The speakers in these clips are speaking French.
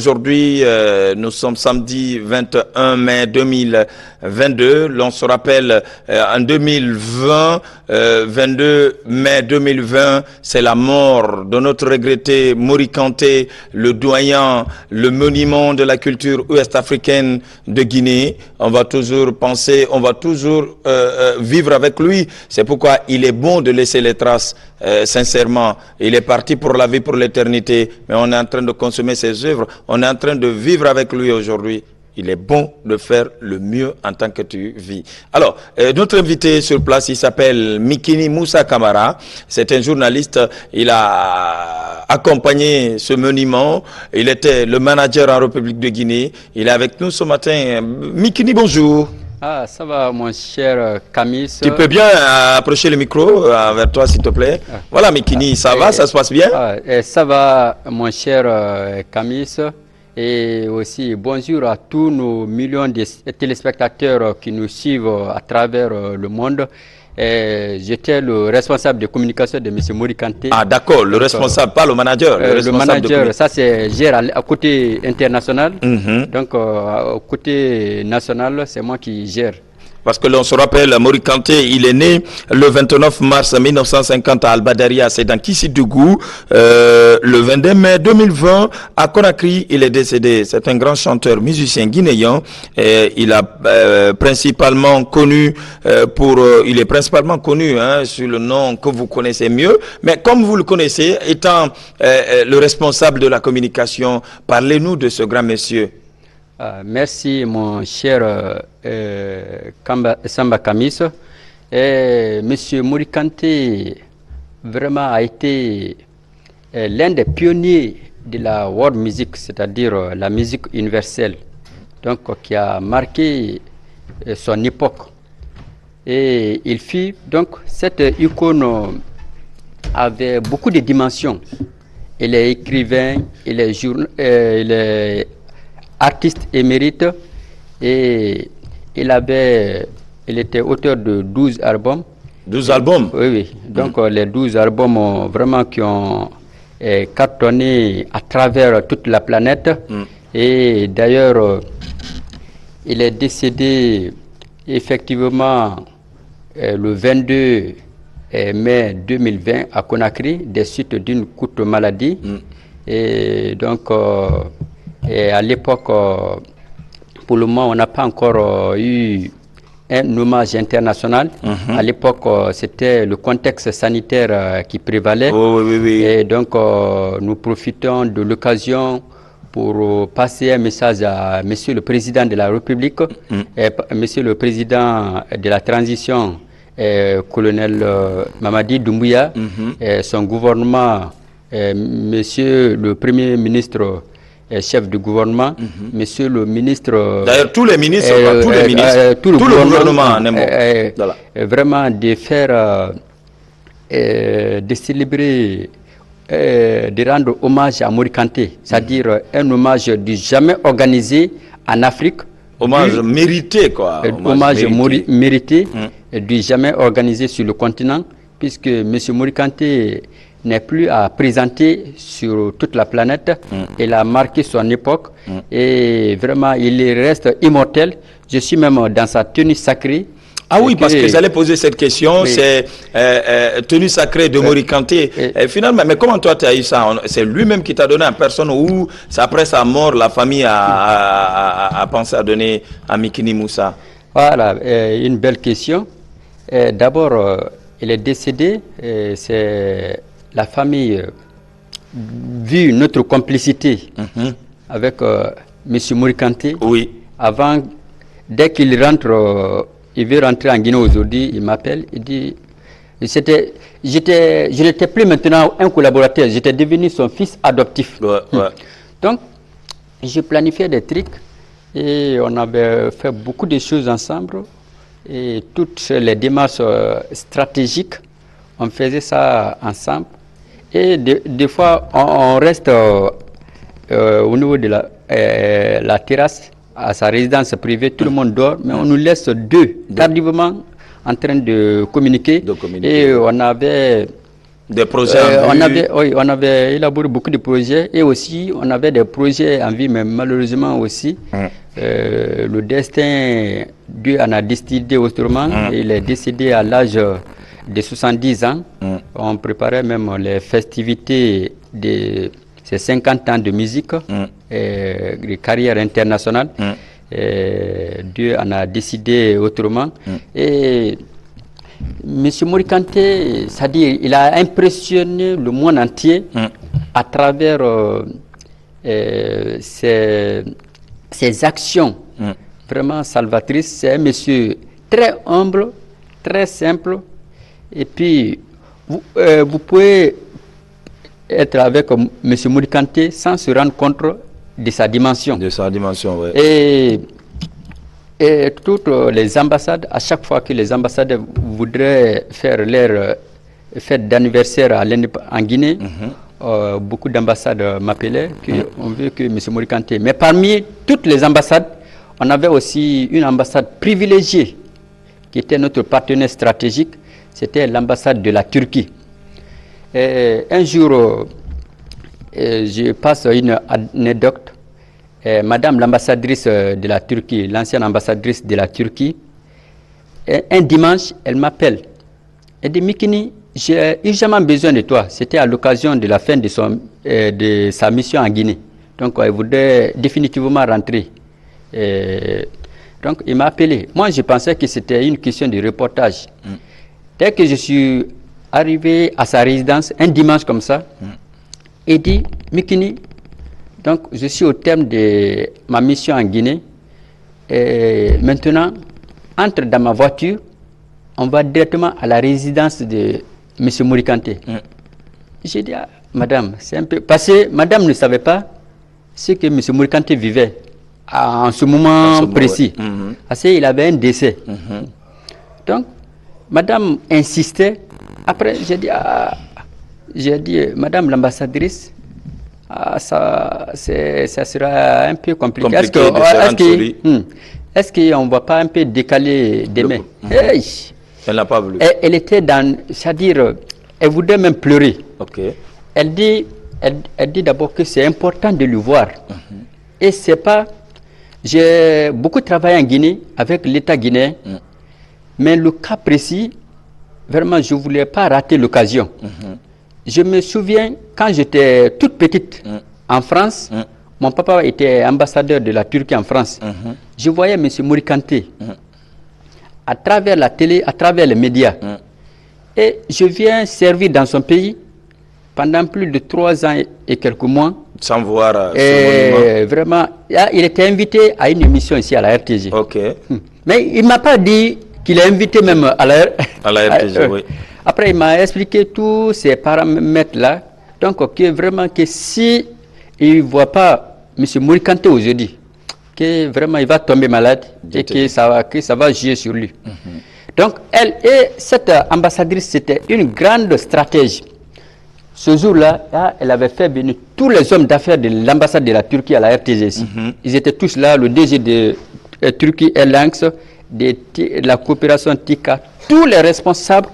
Aujourd'hui, nous sommes samedi 21 mai 2022. L'on se rappelle, en 2020, 22 mai 2020, c'est la mort de notre regretté Mori Kanté, le doyen, le monument de la culture ouest-africaine de Guinée. On va toujours penser, on va toujours vivre avec lui. C'est pourquoi il est bon de laisser les traces, sincèrement. Il est parti pour la vie, pour l'éternité, mais on est en train de consommer ses œuvres. On est en train de vivre avec lui aujourd'hui. Il est bon de faire le mieux en tant que tu vis. Alors, notre invité sur place, il s'appelle Mikini Moussa Camara. C'est un journaliste. Il a accompagné ce monument. Il était le manager en République de Guinée. Il est avec nous ce matin. Mikini, bonjour. Ah, ça va, mon cher Camis. Tu peux bien approcher le micro vers toi, s'il te plaît. Voilà, Mikini, ça va, ça se passe bien? Ça va, mon cher Camis. Et aussi, bonjour à tous nos millions de téléspectateurs qui nous suivent à travers le monde. J'étais le responsable de communication de M. Mori Kanté. Ah, d'accord, le responsable, pas le manager. Le manager, ça c'est gère à côté international. Donc, au côté national, c'est moi qui gère. Parce que l'on se rappelle, Mori Kanté, il est né le 29 mars 1950 à Albadaria, c'est dans Kissi-Dougou. Le 22 mai 2020, à Conakry, il est décédé. C'est un grand chanteur, musicien guinéen. Il a principalement connu il est principalement connu sur le nom que vous connaissez mieux. Mais comme vous le connaissez, étant le responsable de la communication, parlez-nous de ce grand monsieur. Merci mon cher Samba Kamis. Monsieur Mori Kanté vraiment a été l'un des pionniers de la world music, c'est-à-dire la musique universelle, donc qui a marqué son époque. Et il fit donc cette icône avait beaucoup de dimensions. Il est écrivain, il est artiste émérite et il était auteur de 12 albums. 12 albums? Oui. Donc les 12 albums vraiment qui ont cartonné à travers toute la planète. Et d'ailleurs, il est décédé effectivement le 22 mai 2020 à Conakry des suites d'une courte maladie. Et donc, et à l'époque, pour le moment, on n'a pas encore eu un hommage international. À l'époque, c'était le contexte sanitaire qui prévalait. Oui. Et donc, nous profitons de l'occasion pour passer un message à Monsieur le Président de la République, et Monsieur le Président de la transition, colonel Mamadi Doumbouya, et son gouvernement, Monsieur le Premier ministre, chef du gouvernement, Monsieur le ministre... D'ailleurs, tous les ministres, tout le gouvernement, vraiment de faire, de célébrer, de rendre hommage à Mori Kanté, c'est-à-dire un hommage du jamais organisé en Afrique. Hommage mérité, quoi. Hommage mérité, du jamais organisé sur le continent, puisque Monsieur Mori Kanté n'est plus à présenter sur toute la planète. Il a marqué son époque et vraiment il reste immortel. Je suis même dans sa tenue sacrée. Ah oui, parce que j'allais poser cette question, c'est tenue sacrée de Mori Kanté. Finalement, mais comment toi tu as eu ça? C'est lui-même qui t'a donné en personne ou c'est après sa mort, la famille a pensé à donner à Mikini Moussa? Voilà, une belle question. D'abord, il est décédé, c'est... La famille, vu notre complicité avec M. Mori Kanté, avant, dès qu'il rentre, il veut rentrer en Guinée aujourd'hui, il m'appelle, il dit, je n'étais plus maintenant un collaborateur, j'étais devenu son fils adoptif. Donc, j'ai planifié des trucs et on avait fait beaucoup de choses ensemble et toutes les démarches stratégiques, on faisait ça ensemble. Et des fois, on reste au niveau de la terrasse, à sa résidence privée, tout le monde dort, mais on nous laisse tardivement en train de communiquer. Et on avait Des projets en vue. On avait élaboré beaucoup de projets et aussi on avait des projets en vue, mais malheureusement aussi, le destin, Dieu en a décidé autrement. Il est décédé à l'âge de 70 ans. On préparait même les festivités de ses 50 ans de musique et de carrière internationale. Dieu en a décidé autrement. Et Monsieur Mori Kanté, c'est-à-dire, il a impressionné le monde entier à travers ses actions vraiment salvatrices. C'est un monsieur très humble, très simple. Et puis, vous pouvez être avec Monsieur Mori Kanté sans se rendre compte de sa dimension. De sa dimension, oui. Et toutes les ambassades, à chaque fois que les ambassades voudraient faire leur fête d'anniversaire en Guinée, beaucoup d'ambassades m'appelaient, on veut que M. Mori Kanté. Mais parmi toutes les ambassades, on avait aussi une ambassade privilégiée qui était notre partenaire stratégique, c'était l'ambassade de la Turquie. Et un jour, je passe une anecdote. Madame l'ambassadrice de la Turquie, l'ancienne ambassadrice de la Turquie, un dimanche, elle m'appelle. Elle dit, Mikini, j'ai urgemment besoin de toi. C'était à l'occasion de la fin de sa mission en Guinée. Donc, elle voudrait définitivement rentrer. Donc, il m'a appelé. Moi, je pensais que c'était une question de reportage. Dès que je suis arrivé à sa résidence, un dimanche comme ça, il dit, Mikini, donc, je suis au terme de ma mission en Guinée. Et maintenant, entre dans ma voiture, on va directement à la résidence de M. Mori Kanté. J'ai dit, madame, c'est un peu... Parce que madame ne savait pas ce que M. Mori Kanté vivait en ce moment précis. Parce qu'il avait un décès. Donc, madame insistait. Après, j'ai dit, madame l'ambassadrice, ça sera un peu compliqué. Est-ce qu'on ne va pas un peu décaler demain? Elle n'a pas voulu. Elle était dans... C'est-à-dire, elle voulait même pleurer. Elle dit d'abord que c'est important de le voir. Et c'est pas... J'ai beaucoup travaillé en Guinée avec l'État guinéen. Mais le cas précis, vraiment, je ne voulais pas rater l'occasion. Je me souviens, quand j'étais toute petite en France, mon papa était ambassadeur de la Turquie en France. Je voyais M. Mori Kanté à travers la télé, à travers les médias. Et je viens servir dans son pays pendant plus de 3 ans et quelques mois. Sans voir ce monument. Vraiment, il était invité à une émission ici à la RTG. Mais il ne m'a pas dit qu'il est invité même à la RTG, oui. Après, il m'a expliqué tous ces paramètres-là. Donc, vraiment, que si il ne voit pas M. Mori Kanté aujourd'hui, que vraiment il va tomber malade et que ça va jouer sur lui. Donc, elle et cette ambassadrice, c'était une grande stratège. Ce jour-là, elle avait fait venir tous les hommes d'affaires de l'ambassade de la Turquie à la RTG ici. Ils étaient tous là, le DG de Turquie Airlines, de la coopération TICA, tous les responsables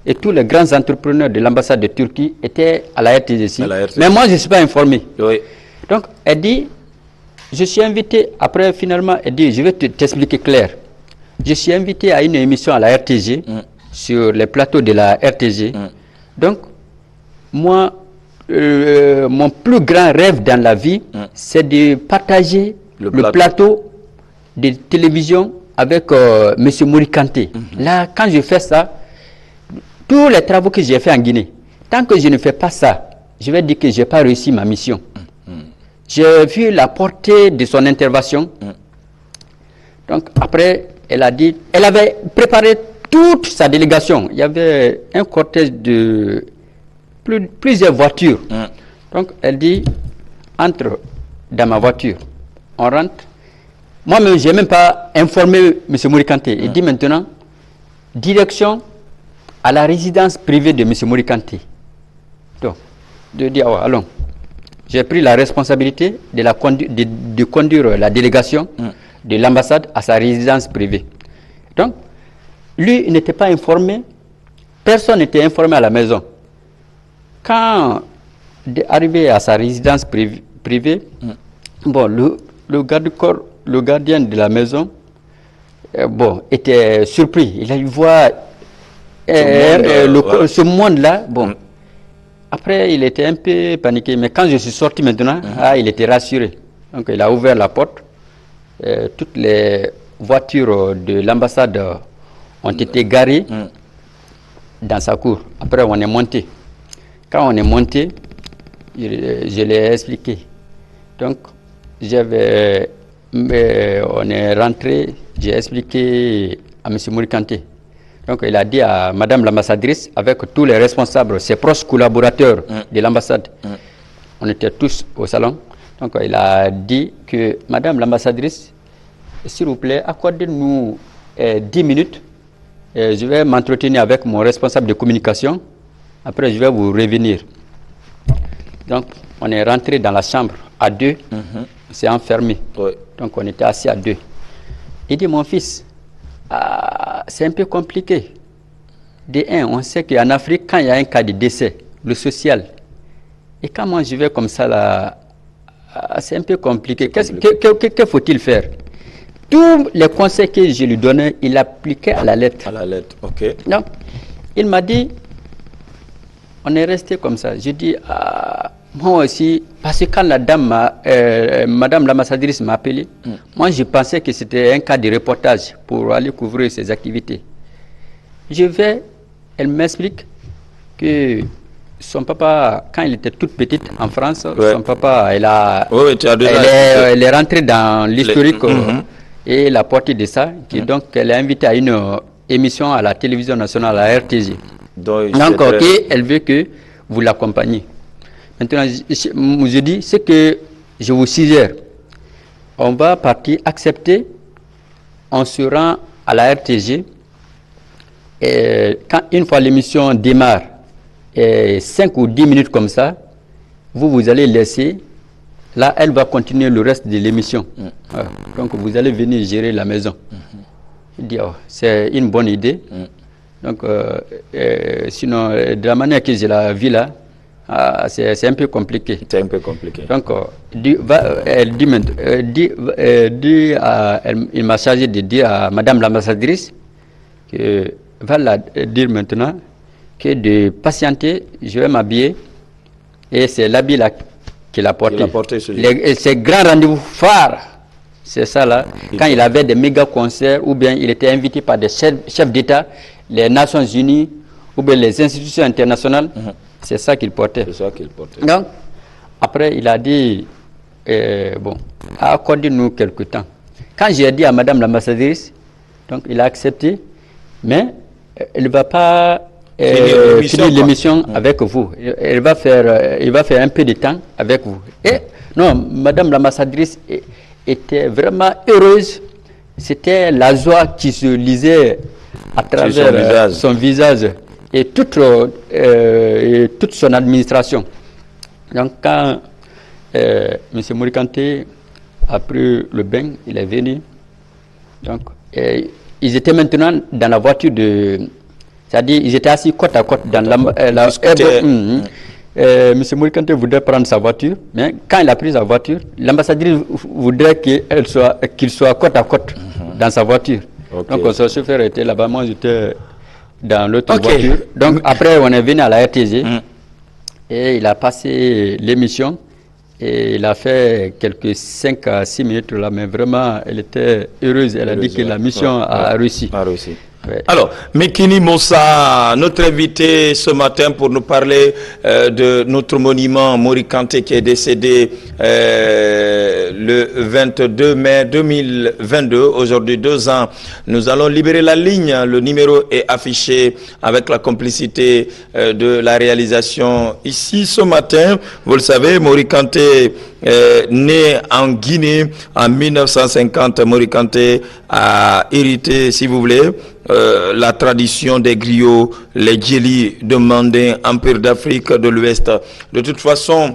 et tous les grands entrepreneurs de l'ambassade de Turquie étaient à la RTGC. Mais moi, je ne suis pas informé. Donc, elle dit, je suis invité, après finalement, elle dit, je vais t'expliquer clair. Je suis invité à une émission à la RTG, sur les plateaux de la RTG. Donc, moi, mon plus grand rêve dans la vie, c'est de partager le plateau de télévision avec M. Mori Kanté. Là, quand je fais ça, tous les travaux que j'ai fait en Guinée, tant que je ne fais pas ça, je vais dire que je n'ai pas réussi ma mission. J'ai vu la portée de son intervention. Donc après, elle a dit, elle avait préparé toute sa délégation. Il y avait un cortège de plusieurs voitures. Donc elle dit, entre dans ma voiture, on rentre. Moi-même, je n'ai même pas informé M. Mori Kanté. Il dit maintenant, direction à la résidence privée de M. Mori Kanté. Donc, de dire, oh, allons. J'ai pris la responsabilité de conduire la délégation de l'ambassade à sa résidence privée. Donc, lui, il n'était pas informé. Personne n'était informé à la maison. Quand arrivé à sa résidence privée, bon, le garde-corps, le gardien de la maison, bon, était surpris. Il a eu voir ce monde-là. Bon, après, il était un peu paniqué. Mais quand je suis sorti maintenant, il était rassuré. Donc, il a ouvert la porte. Toutes les voitures de l'ambassade ont été garées dans sa cour. Après, on est monté. Quand on est monté, je l'ai expliqué. Donc, on est rentré, j'ai expliqué à M. Mourikanté. Donc, il a dit à Madame l'ambassadrice, avec tous les responsables, ses proches collaborateurs de l'ambassade, on était tous au salon. Donc, il a dit que Madame l'ambassadrice, s'il vous plaît, accordez-nous 10 minutes. Je vais m'entretenir avec mon responsable de communication. Après, je vais vous revenir. Donc, on est rentré dans la chambre à deux. C'est enfermé. Oui. Donc, on était assis à deux. Il dit, mon fils, c'est un peu compliqué. De un, on sait qu'en Afrique, quand il y a un cas de décès, le social, et quand moi je vais comme ça, là, c'est un peu compliqué. Que faut-il faire? Tous les conseils que je lui donnais, il appliquait à la lettre. À la lettre, ok. Donc, il m'a dit, on est resté comme ça. Je dis, moi aussi, parce que quand la dame, Madame l'ambassadrice m'a appelé, moi je pensais que c'était un cas de reportage pour aller couvrir ses activités. Elle m'explique que son papa, quand il était toute petite en France, son papa, elle est rentrée dans l'historique et la portée de ça, donc elle est invitée à une émission à la télévision nationale, à la RTG. Donc, elle veut que vous l'accompagniez. Maintenant, je dis, ce que je vous suggère, on va partir accepter, on se rend à la RTG, et quand une fois l'émission démarre, 5 ou 10 minutes comme ça, vous allez laisser, là elle va continuer le reste de l'émission. Donc vous allez venir gérer la maison. Il dit, c'est une bonne idée. Donc, sinon, de la manière que je la vis là, c'est un peu compliqué. C'est un peu compliqué. Donc, il m'a chargé de dire à Madame l'ambassadrice que va la dire maintenant que de patienter, je vais m'habiller et c'est l'habit là qu'il a porté. Ces grands rendez-vous phares, c'est ça là. Quand il avait des méga concerts ou bien il était invité par des chefs d'État, les Nations Unies ou bien les institutions internationales, c'est ça qu'il portait. Donc, après, il a dit, bon, accordez-nous quelque temps. Quand j'ai dit à Madame l'ambassadrice, donc il a accepté, mais elle ne va pas finir l'émission avec vous. Il va faire un peu de temps avec vous. Et non, Madame l'ambassadrice était vraiment heureuse. C'était la joie qui se lisait à travers son visage et toute son administration. Donc quand M. Mourikanté a pris le bain, il est venu. Donc ils étaient maintenant dans la voiture c'est-à-dire ils étaient assis côte à côte dans M. Mourikanté voudrait prendre sa voiture, mais quand il a pris sa voiture, l'ambassadrice voudrait qu'il soit côte à côte dans sa voiture. Donc son chauffeur était là-bas, moi j'étais dans l'autre voiture. Donc après on est venu à la RTG et il a passé l'émission et il a fait quelques 5 à 6 minutes là, mais vraiment elle était heureuse. Elle a dit que la mission a réussi. Ouais. Alors, Mekini Moussa, notre invité ce matin pour nous parler de notre monument Mourikanté qui est décédé le 22 mai 2022, aujourd'hui 2 ans. Nous allons libérer la ligne, le numéro est affiché avec la complicité de la réalisation ici ce matin. Vous le savez, Mourikanté né en Guinée en 1950, Mourikanté a hérité, si vous voulez, la tradition des griots, les djélis de Mandin, Empire d'Afrique de l'Ouest. De toute façon,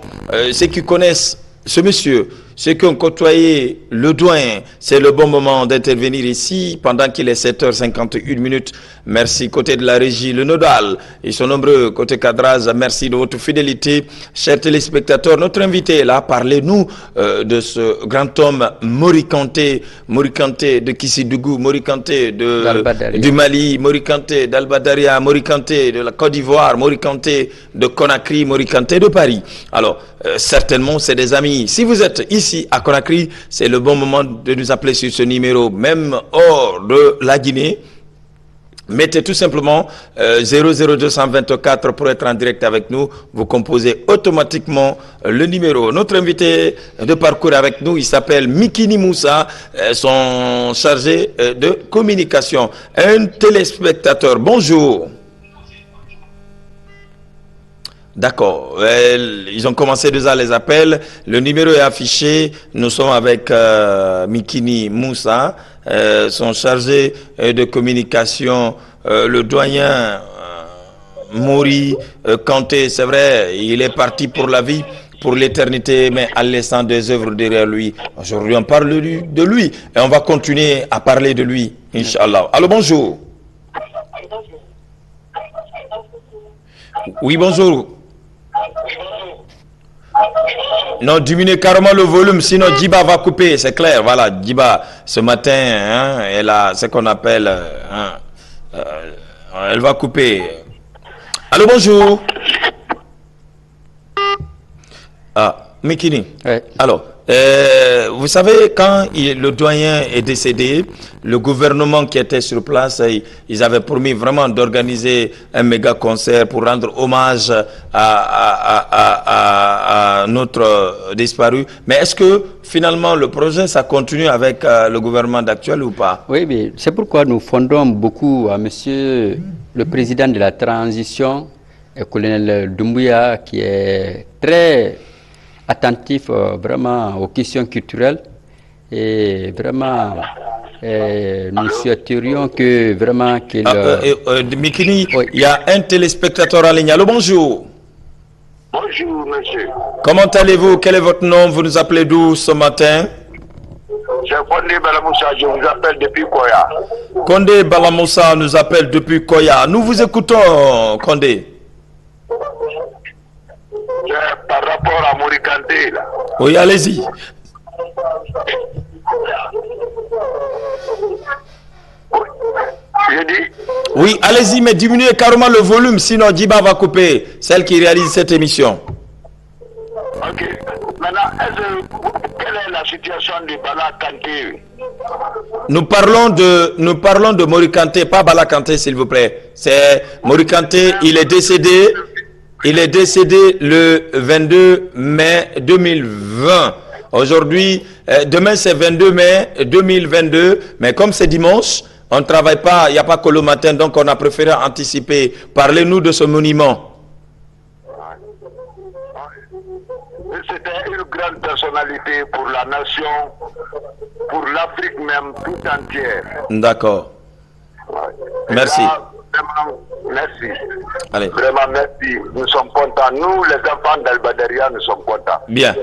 ceux qui connaissent ce monsieur ceux qui ont côtoyé le doyen, c'est le bon moment d'intervenir ici pendant qu'il est 7h51. Merci. Côté de la régie, le nodal, ils sont nombreux. Côté cadrage, merci de votre fidélité. Chers téléspectateurs, notre invité est là. Parlez-nous de ce grand homme Mori Kanté de Kissidougou, Mori Kanté du Mali, Mori Kanté d'Albadaria, Mori Kanté de la Côte d'Ivoire, Mori Kanté de Conakry, Mori Kanté de Paris. Alors, certainement, c'est des amis. Si vous êtes ici à Conakry, c'est le bon moment de nous appeler sur ce numéro, même hors de la Guinée. Mettez tout simplement 00224 pour être en direct avec nous. Vous composez automatiquement le numéro. Notre invité de parcours avec nous, il s'appelle Mikini Moussa, son chargé de communication. Un téléspectateur, bonjour. D'accord, ils ont commencé déjà les appels, le numéro est affiché, nous sommes avec Mikini Moussa, son chargé de communication, le doyen Mori Kanté, c'est vrai, il est parti pour la vie, pour l'éternité, mais en laissant des œuvres derrière lui. Aujourd'hui, on parle de lui et on va continuer à parler de lui, Inch'Allah. Allô, bonjour. Oui, bonjour. Non, diminuez carrément le volume, sinon Djiba va couper, c'est clair. Voilà, Djiba, ce matin, hein, elle a ce qu'on appelle... elle va couper. Allô, bonjour. Ah, Mikini. Ouais. Alors, vous savez, quand le doyen est décédé, le gouvernement qui était sur place, ils avaient promis vraiment d'organiser un méga concert pour rendre hommage à notre disparu. Mais est-ce que finalement le projet, ça continue avec le gouvernement actuel ou pas? Oui, mais c'est pourquoi nous fondons beaucoup à monsieur le président de la transition, le colonel Doumbouya, qui est très attentif vraiment aux questions culturelles et vraiment nous souhaiterions que vraiment qu'il... Mikini, oui. Il y a un téléspectateur en ligne. Allô, bonjour. Bonjour, monsieur. Comment allez-vous? Quel est votre nom? Vous nous appelez d'où ce matin? C'est Kondé Balamoussa, je vous appelle depuis Koya. Kondé Balamoussa nous appelle depuis Koya. Nous vous écoutons, Kondé. C'est par rapport à Mori Kanté, là. Oui, allez-y. Je dis, Oui, allez-y, mais diminuez carrément le volume, sinon Djiba va couper, celle qui réalise cette émission. ok. Maintenant, quelle est la situation de Bala Kanté? Nous parlons de Mori Kanté, pas Bala Kanté, s'il vous plaît. C'est Mori Kanté, il est décédé le 22 mai 2020. Aujourd'hui, demain c'est 22 mai 2022, mais comme c'est dimanche, on ne travaille pas, il n'y a pas que le matin, donc on a préféré anticiper. Parlez-nous de ce monument. C'était une grande personnalité pour la nation, pour l'Afrique même tout entière. D'accord. Et Merci. là, vraiment, merci. Allez. Vraiment, merci. Nous sommes contents. Nous, les enfants d'Albadaria, nous sommes contents. Bien,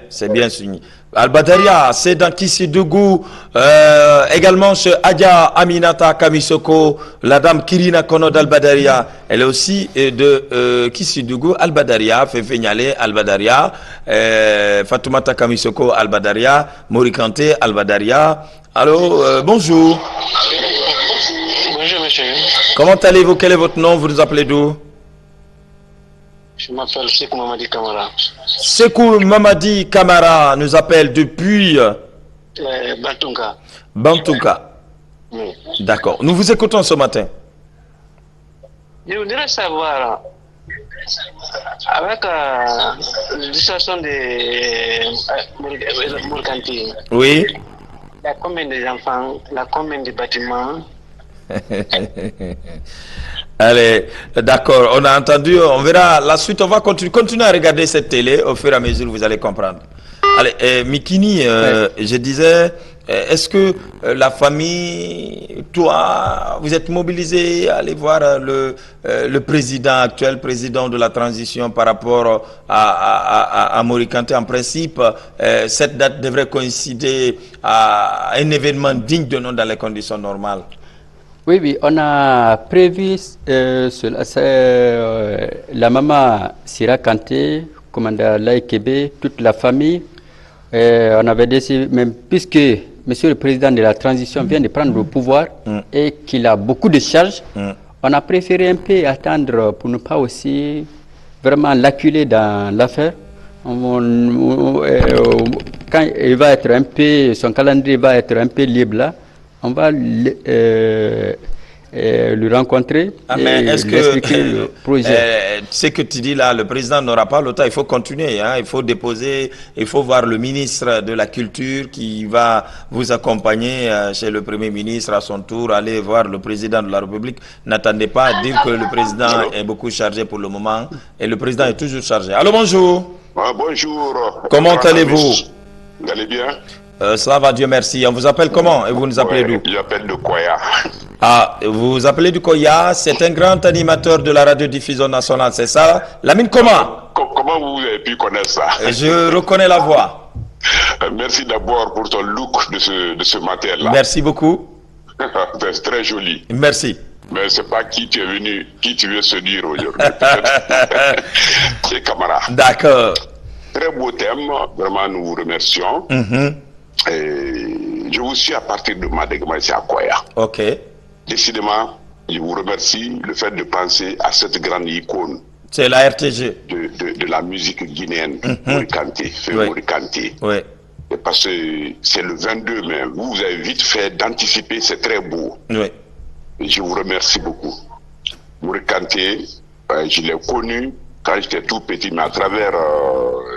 c'est bien signé. Al-Badaria, c'est dans Kissidougou, également chez Adja Aminata Kamisoko, la dame Kirina Kono d'Al-Badaria. Elle est aussi de Kissidougou, Al-Badaria, Fefenyale, Al-Badaria, Fatoumata Kamisoko, Al-Badaria, Mori Kanté, Al-Badaria. Allô, bonjour. Bonjour monsieur, Comment allez-vous? Quel est votre nom? Vous nous appelez d'où? je m'appelle Sekou Mamadi Kamara. Sekou Mamadi Kamara nous appelle depuis Bantunga. Bantuka. Oui. D'accord. Nous vous écoutons ce matin. Je voudrais savoir, avec la situation de Mourkanti, Oui. il y a combien d'enfants, il y a combien de bâtiments? Allez, d'accord, on a entendu, on verra la suite, on va continuer à regarder cette télé, au fur et à mesure vous allez comprendre. Allez, Mikini, je disais, est-ce que la famille, toi, vous êtes mobilisé à aller voir le président actuel, président de la transition par rapport à Mori Kanté? En principe, cette date devrait coïncider à un événement digne de nom dans les conditions normales. Oui, oui, on a prévu cela. La maman Sira Kanté, commandant Laïkébé, toute la famille. On avait décidé, même puisque Monsieur le Président de la Transition vient de prendre le pouvoir et qu'il a beaucoup de charges, on a préféré un peu attendre pour ne pas aussi vraiment l'acculer dans l'affaire. Quand il va être un peu, son calendrier va être un peu libre là, on va lui rencontrer mais est-ce lui expliquer le projet. Ce que tu dis là, le président n'aura pas le temps, il faut continuer, hein, il faut déposer, il faut voir le ministre de la Culture qui va vous accompagner chez le Premier ministre à son tour, aller voir le président de la République. N'attendez pas à dire que le président est beaucoup chargé pour le moment, et le président est toujours chargé. Allô, bonjour. Bonjour. Comment allez-vous? Vous allez bien? Ça va, Dieu merci. On vous appelle comment et vous nous appelez d'où? J'appelle de Koya. Ah, vous vous appelez du Koya, c'est un grand animateur de la radiodiffusion nationale, c'est ça? Lamine Koma. Comment vous avez pu connaître ça? Je reconnais la voix. Merci d'abord pour ton look de ce matin-là. Merci beaucoup. C'est très joli. Merci. Mais c'est pas qui tu veux se dire aujourd'hui. C'est Camara. D'accord. Très beau thème, vraiment nous vous remercions. Et je vous suis à partir de Madegma ici à Koya. Ok. Décidément, je vous remercie le fait de penser à cette grande icône. C'est la RTG. De la musique guinéenne, Mori Kanté, Mori Kanté. Oui. Parce que c'est le 22 mai. Vous avez vite fait d'anticiper, c'est très beau. Oui. Et je vous remercie beaucoup. Mori Kanté, je l'ai connu quand j'étais tout petit, mais à travers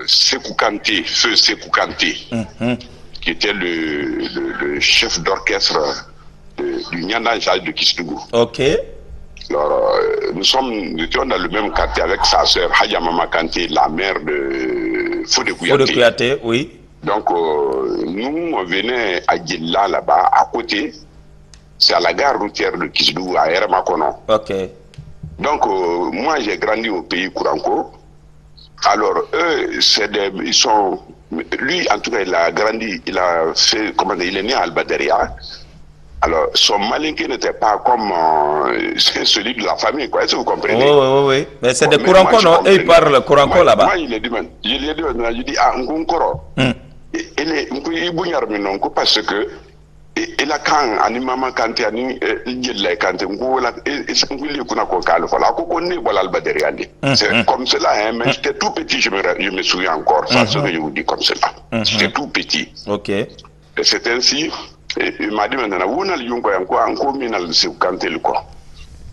Sekou Kanté, feu Sekou Kanté, qui était le chef d'orchestre du Nyanda Jazz de Kisdougou. Ok. Alors, nous étions dans le même quartier avec sa sœur Hadja Mama Kanté, la mère de Fodé Kouyaté. Fodé Kouyaté, oui. Donc, nous, on venait à Gilla, là-bas, à côté. C'est à la gare routière de Kisdougou, à Eremakono. Ok. Donc, moi, j'ai grandi au pays Kouranko. Alors, eux, ils sont... Lui, en tout cas, il a grandi, il a fait... Comment dire, il est né à Albaderia. Alors, son malinqué n'était pas comme celui de la famille, quoi. Est-ce que vous comprenez? Oui. Mais c'est des Kouranko, non? Eux, ils parlent Kouranko là-bas. Moi, il est dit, je dis, ah, Nkounkoro. Il est Nkounkoro parce que il a quand animama Kanté ani Djella Kanté ngola nguli kuna ko kala fala ko konni wala Albaderia ndi. C'est comme cela, hein, mais j'étais tout petit, je me souviens encore, ça ce que je vous dis comme cela. J'étais tout petit. Ok. Et c'est ainsi, il m'a dit maintenant, vous n'allez pas encore minal se Kanté le quoi.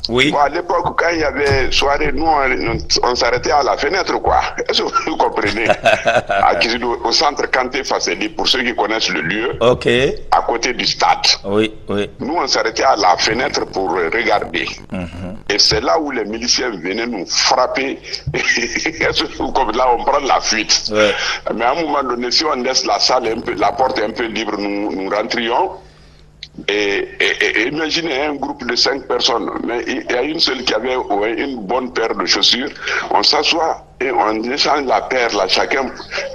Oui. Bon, à l'époque, quand il y avait soirée, nous, on s'arrêtait à la fenêtre, quoi. Est-ce que vous comprenez? Au centre Kanté Fasseli, pour ceux qui connaissent le lieu, ok, à côté du stade. Oui. Nous, on s'arrêtait à la fenêtre pour regarder. Et c'est là où les miliciens venaient nous frapper. Comme là, on prend la fuite. Ouais. Mais à un moment donné, si on laisse la salle un peu, la porte un peu libre, nous rentrions. Et imaginez un groupe de 5 personnes, mais il y a une seule qui avait une bonne paire de chaussures. On s'assoit et on échange la paire, là, chacun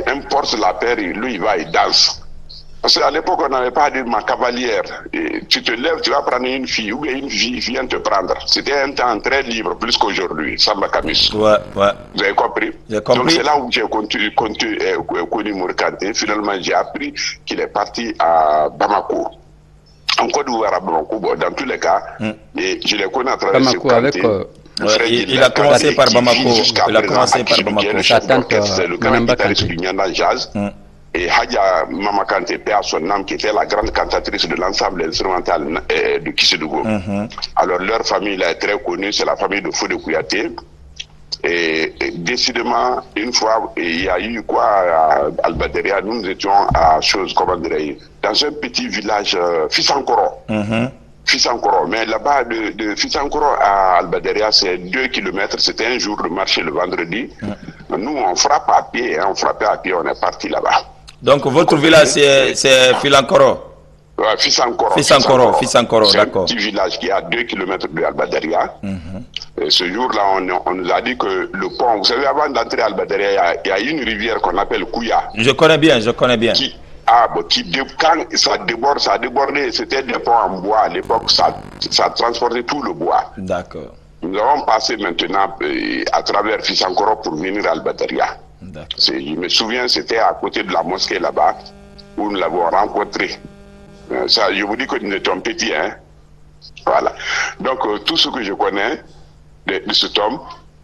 importe la paire et lui il va, il danse. Parce qu'à l'époque on n'avait pas dit ma cavalière. Et tu te lèves, tu vas prendre une fille, ou bien une fille vient te prendre. C'était un temps très libre, plus qu'aujourd'hui, Samba Kamis. Ouais. Vous avez compris? J'ai compris. Donc c'est là où j'ai connu Mori Kanté. Finalement j'ai appris qu'il est parti à Bamako. En Côte d'Ivoire, à Bamako, dans tous les cas, et je les connais à travers Bamako avec... il a commencé par Bamako. Il a commencé par Bamako. C'est le grand guitariste du Nyanda Jazz. Et Hadja Mama Kanté, paix à son âme, qui était la grande cantatrice de l'ensemble instrumental de Kisdougou. Alors leur famille là, est très connue, c'est la famille de Fodé Kouyaté. Et décidément, une fois, il y a eu quoi à Albaderia, nous étions à dans un petit village, Fissankoro. Fissankoro. Mais là-bas, de Fissankoro à Albaderia, c'est 2 kilomètres. C'était un jour de marché le vendredi. Nous, on frappe à pied, on frappait à pied, on est parti là-bas. Donc votre village, c'est Filankoro? Fissankoro, d'accord. C'est un petit village qui est à 2 km de Albadaria. Ce jour-là, on nous a dit que le pont, vous savez, avant d'entrer à Albadaria, il y a une rivière qu'on appelle Kouya. Je connais bien. Quand ça a débordé, c'était des ponts en bois. À l'époque, ça transportait tout le bois. D'accord. Nous avons passé maintenant à travers Fissankoro pour venir à Albadaria. Je me souviens, c'était à côté de la mosquée là-bas, où nous l'avons rencontré. Ça, je vous dis que nous étions petits, hein. Voilà. Donc, tout ce que je connais de cet homme,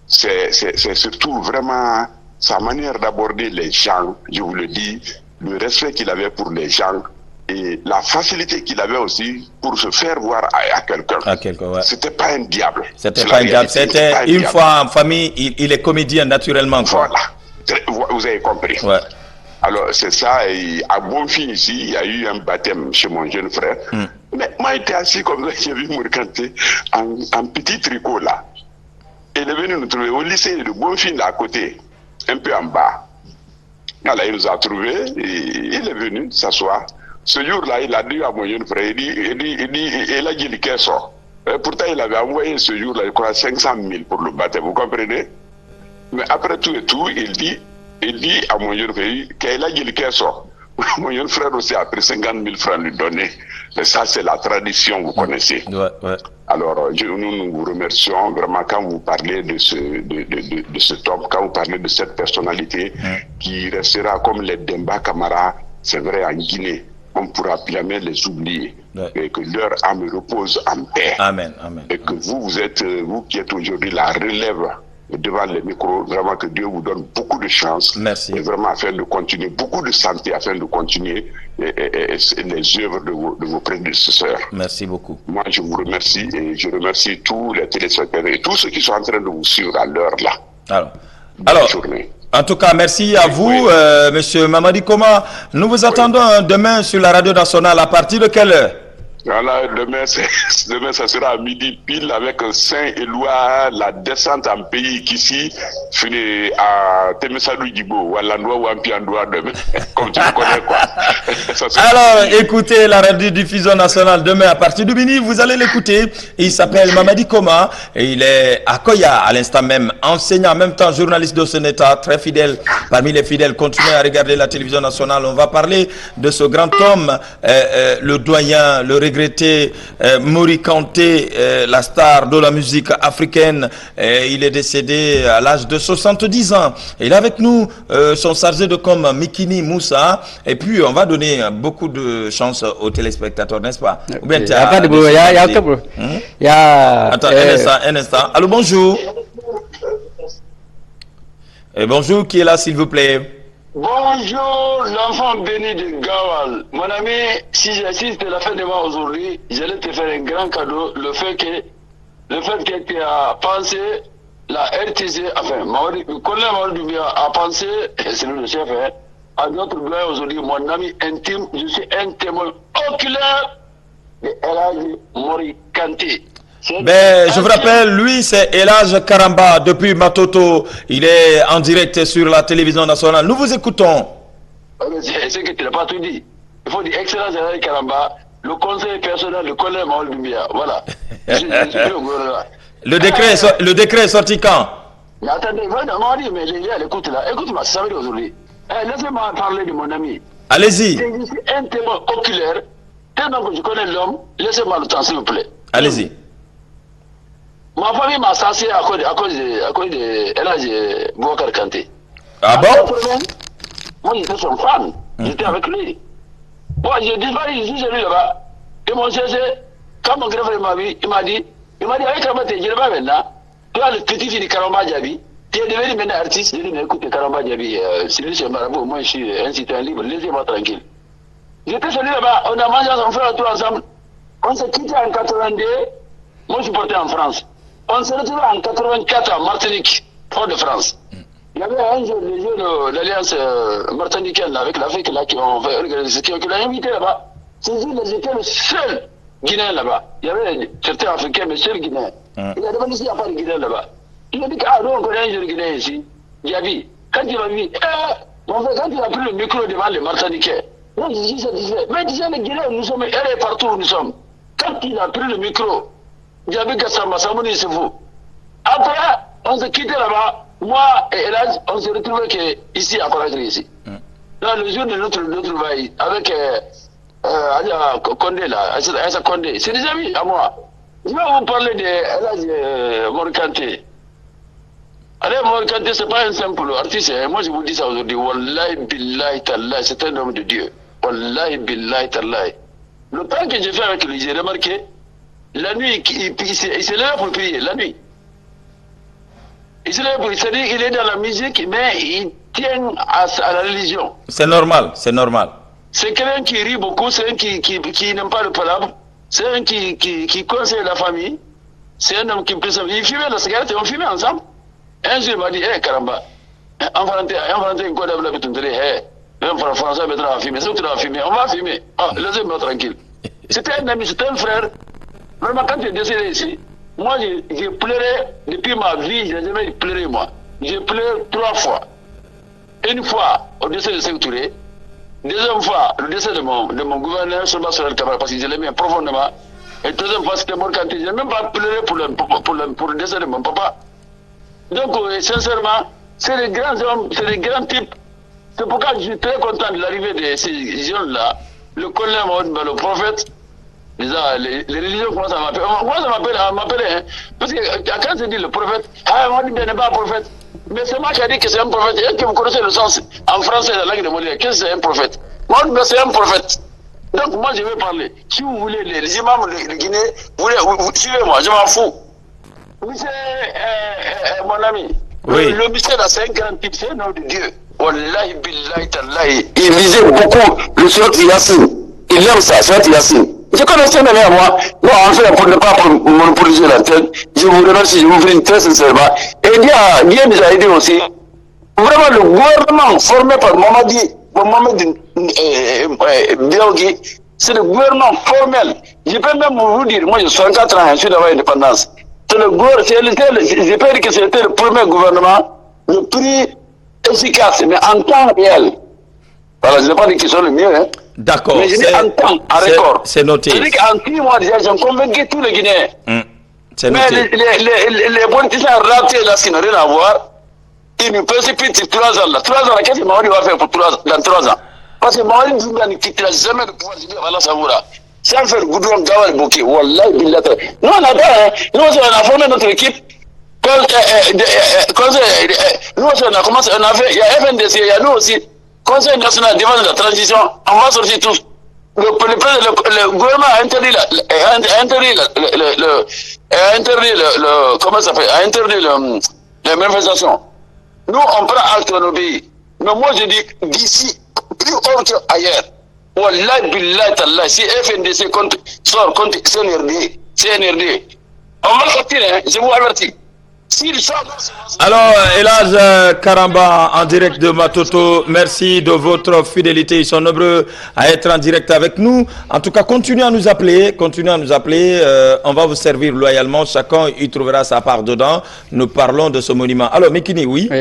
c'est surtout vraiment sa manière d'aborder les gens, je vous le dis, le respect qu'il avait pour les gens et la facilité qu'il avait aussi pour se faire voir à quelqu'un. Ouais. C'était pas un diable. C'était pas un diable. C'était une fois en famille, il est comédien naturellement. Quoi. Voilà. Vous avez compris. Ouais. Alors, c'est ça, et à Bonfim ici, il y a eu un baptême chez mon jeune frère. Mais moi, j'étais assis comme ça, j'ai vu Mourkanté en petit tricot là. Et il est venu nous trouver au lycée de Bonfim là à côté, un peu en bas. Voilà, il nous a trouvés, et il est venu s'asseoir. Ce jour-là, il a dit à mon jeune frère, il a dit le caisse. Pourtant, il avait envoyé ce jour-là, je crois, 500 000 pour le baptême, vous comprenez? Mais après tout et tout, il dit à mon jeune frère qu'il a dit le caisse. Mon jeune frère aussi a pris 50 000 francs lui donner. Mais ça, c'est la tradition, vous connaissez. Ouais. Alors, nous vous remercions vraiment quand vous parlez de cet homme, quand vous parlez de cette personnalité qui restera comme les Demba Camara, c'est vrai, en Guinée. On ne pourra jamais les oublier. Et que leur âme repose en paix. Amen. Et que vous qui êtes aujourd'hui la relève devant les micros, vraiment que Dieu vous donne beaucoup de chance. Merci. Et vraiment afin de continuer, beaucoup de santé afin de continuer les œuvres de vos prédécesseurs. Merci beaucoup. Moi, je vous remercie et je remercie tous les téléspectateurs et tous ceux qui sont en train de vous suivre à l'heure là. Alors, journée. En tout cas, merci à vous, Monsieur Mamadi Koma. Nous vous attendons demain sur la radio nationale. À partir de quelle heure? Voilà, demain, ça sera à midi pile avec Saint-Éloi, la descente en pays qu'ici, fini à Temesadou Djibo, ou à l'endroit où on doit demain, comme tu le connais, quoi. Alors, écoutez la radio-diffusion nationale demain à partir de midi, vous allez l'écouter. Il s'appelle Mamadi Koma et il est à Koya à l'instant même, enseignant en même temps, journaliste de ce État, très fidèle. Parmi les fidèles, continuez à regarder la télévision nationale. On va parler de ce grand homme, le doyen, le regretté Mori Kanté, la star de la musique africaine. Il est décédé à l'âge de 70 ans. Il est avec nous, son chargé de com Mikini Moussa. Et puis, on va donner beaucoup de chance aux téléspectateurs, n'est-ce pas? Ou bien, attends, un instant. Allô, bonjour. Bonjour, qui est là, s'il vous plaît? Bonjour, l'enfant béni de Gawal. Mon ami, si j'assiste à la fin de mois aujourd'hui, j'allais te faire un grand cadeau. Le fait que tu as pensé la RTC, enfin, le collègue Mamadou Doumbia a pensé, c'est le chef, à notre gloire aujourd'hui, mon ami intime, je suis un témoin oculaire de Elhadji Mori Kanté. Ben, je vous rappelle, lui, c'est Elhadji Karamba depuis Matoto. Il est en direct sur la télévision nationale. Nous vous écoutons. C'est que tu n'as pas tout dit. Il faut dire Excellence Elhadji Karamba, le conseil personnel du collègue Mamadou Doumbia. Voilà. Le décret est sorti quand? Mais attendez, mais écoute-moi, ça veut dire aujourd'hui. Laissez-moi parler de mon ami. Allez-y. Je suis un témoin oculaire. Tellement que je connais l'homme, laissez-moi le temps, s'il vous plaît. Allez-y. Ma famille m'a assassiné à cause de Elhadji Boubacar Kanté. Ah bon? Moi, j'étais son fan. J'étais avec lui. Moi, j'ai disparu, je suis celui là-bas. Ils m'ont cherché. Quand mon grand frère m'a vu, il m'a dit, avec Karamba, tu es pas maintenant. Tu as le petit fils de Karamba Diaby. Tu es devenu maintenant artiste. Je lui ai dit, mais écoute, Karamba Diaby, c'est lui, c'est marabout. Moi, je suis un citoyen libre. Laissez-moi tranquille. J'étais celui là-bas. On a mangé son frère tout ensemble. On s'est quitté en 82. Moi, je suis porté en France. On s'est retrouvé en 84 à Martinique, Fort-de-France. Il y avait un jour les jeux de l'Alliance martiniquaine avec l'Afrique là, qui ont organisé, qui l'ont invité là-bas. Ces jours, j'étais le seul Guinéen là-bas. Il y avait certains Africains, mais seul Guinéen. Il a demandé s'il n'y a pas de Guinéen là-bas. Il a dit, ah non, on connaît un jour Guinéen ici. Diaby, quand il m'a vu, Mon frère, quand il a pris le micro devant les Martiniquais, moi, je suis satisfait. Mais déjà, les Guinéens, nous sommes errés partout où nous sommes. Quand il a pris le micro, Diaby Gassama, Samouni, c'est vous. Après, on s'est quitté là-bas. Moi et Elage, on s'est retrouvés ici, à Conakry, ici. Dans le jour de notre travail, avec Condé, là, Aïssa Condé, c'est des amis à moi. Je vais vous parler de Elage Morikanté. Allez, Morikanté, c'est pas un simple artiste. Moi, je vous dis ça aujourd'hui. Wallahi, billahi, tallahi, c'est un homme de Dieu. Wallahi, billahi, tallahi. Le temps que j'ai fait avec lui, j'ai remarqué, la nuit, il s'est levé pour prier, la nuit. C'est-à-dire qu'il est dans la musique, mais il tient à la religion. C'est normal, c'est normal. C'est quelqu'un qui rit beaucoup, c'est un qui n'aime pas le palabre, c'est un qui conseille la famille, c'est un homme qui peut s'enfuir. Il fumait la cigarette et on fumait ensemble. Un jour, il m'a dit, hé, caramba, en français, quoi d'abord, même François va fumer, c'est où tu vas fumer, on va fumer. Ah, laissez-moi tranquille. C'était un ami, c'était un frère. Vraiment, quand il est décédé ici, moi, j'ai pleuré depuis ma vie, je n'ai jamais pleuré, moi. J'ai pleuré 3 fois. Une fois, au décès de Sékou Touré. Deuxième fois, le décès de mon gouverneur, Solba Sorel Kamara, parce que je l'aimais profondément. Et troisième fois, c'était Morikanté. Je n'ai même pas pleuré pour le décès de mon papa. Donc, sincèrement, c'est des grands hommes, c'est des grands types. C'est pourquoi je suis très content de l'arrivée de ces jeunes-là. Le colonel Mahoud, le prophète. Déjà, les religions commencent à m'appeler. Moi, ça m'appelle, hein. Parce que quand je dis le prophète, moi, je ne suis pas un prophète. Mais c'est moi qui ai dit que c'est un prophète. Et que vous connaissez le sens en français de la langue de Molière. Qu'est-ce que c'est un prophète? Moi, c'est un prophète. Donc, moi, je vais parler. Si vous voulez, les imams de Guinée, vous suivez-moi, je m'en fous. Oui, c'est mon ami. Oui. Le mystère, c'est un grand type, c'est un homme de Dieu. Wallahi, billahi, tallahi. Il lisait beaucoup le surat Yassine. Il aime ça, surat Yassine. Je connaissais même à moi. Non, en fait, pour ne pas monopoliser la tête, je vous remercie, je vous prie très sincèrement. Et Dieu nous a aidé aussi. Vraiment, le gouvernement formé par Mohamed Biogui, c'est le gouvernement formel. Je peux même vous dire, moi, je suis 64 ans, je suis d'avoir l'indépendance. C'est le gouvernement, je peux dire que c'était le premier gouvernement le plus efficace, mais en temps réel. Voilà, je n'ai pas dit qu'ils sont le mieux, hein. D'accord. Mais je dis en temps, en record. C'est noté. Je dis qu'en 6 mois déjà, j'ai convaincu tous les Guinéens. C'est mais noté. Les politiciens ratés là, qui n'ont rien à voir, ils nous précipitent 3 ans là. 3 ans là, qu'est-ce que Mahoudi va faire dans 3 ans? Parce que Mahoudi ne quittera jamais le pouvoir du Voilà Savoura. Sans faire goudron, Gawal Bouki. Wallah, billah. Nous, on a pas, hein. Nous, on a formé notre équipe. Nous, on a commencé, on a fait, il y a FNDC, il y a nous aussi. Conseil national de défense de la transition, on va sortir tous. Le gouvernement a interdit comment ça s'appelle, a interdit les manifestations. Nous, on prend acte dans nos pays. Mais moi, je dis, d'ici, plus haut qu'ailleurs. Wallah, billah, tallah, si FNDC sort contre CNRD, on va sortir, hein, je vous avertis. Alors, Elage Karamba, en direct de Matoto, merci de votre fidélité. Ils sont nombreux à être en direct avec nous. En tout cas, continuez à nous appeler. On va vous servir loyalement. Chacun y trouvera sa part dedans. Nous parlons de ce monument. Alors, Mikini, oui.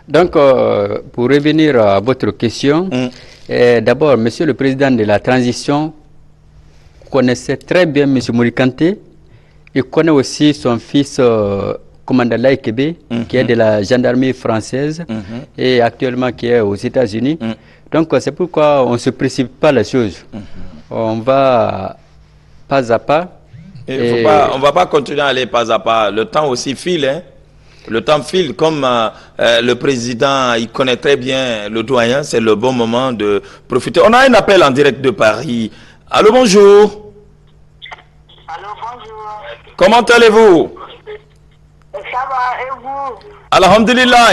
Donc, pour revenir à votre question, d'abord, Monsieur le Président de la Transition connaissait très bien M. Morikanté. Il connaît aussi son fils... commandant Laye Kébé, qui est de la gendarmerie française et actuellement qui est aux États-Unis. Donc c'est pourquoi on ne se précipite pas les choses. On va pas à pas. On ne va pas continuer à aller pas à pas. Le temps aussi file. Hein? Le temps file. Comme le président, il connaît très bien le doyen, c'est le bon moment de profiter. On a un appel en direct de Paris. Allô, bonjour. Allô, bonjour. Comment allez-vous? Ça va, et vous? Alhamdulillah.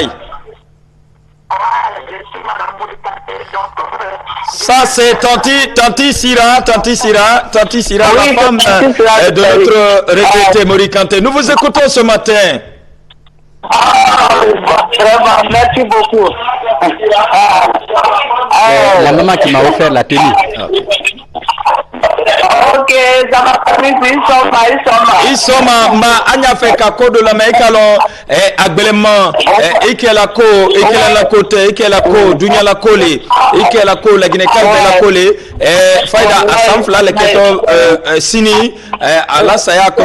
Ça c'est Tanti Sira, oui, la femme de notre regretté Morikanté. Nous vous écoutons ce matin. Vraiment, merci beaucoup. La maman qui m'a offert la tenue. Ok, Isoma ma anya fe ka ko do la me kalon agbelema ikela ko dunya la kole ikela ko la gine kalbe la kole faida asamfla le keto sini ala saya ko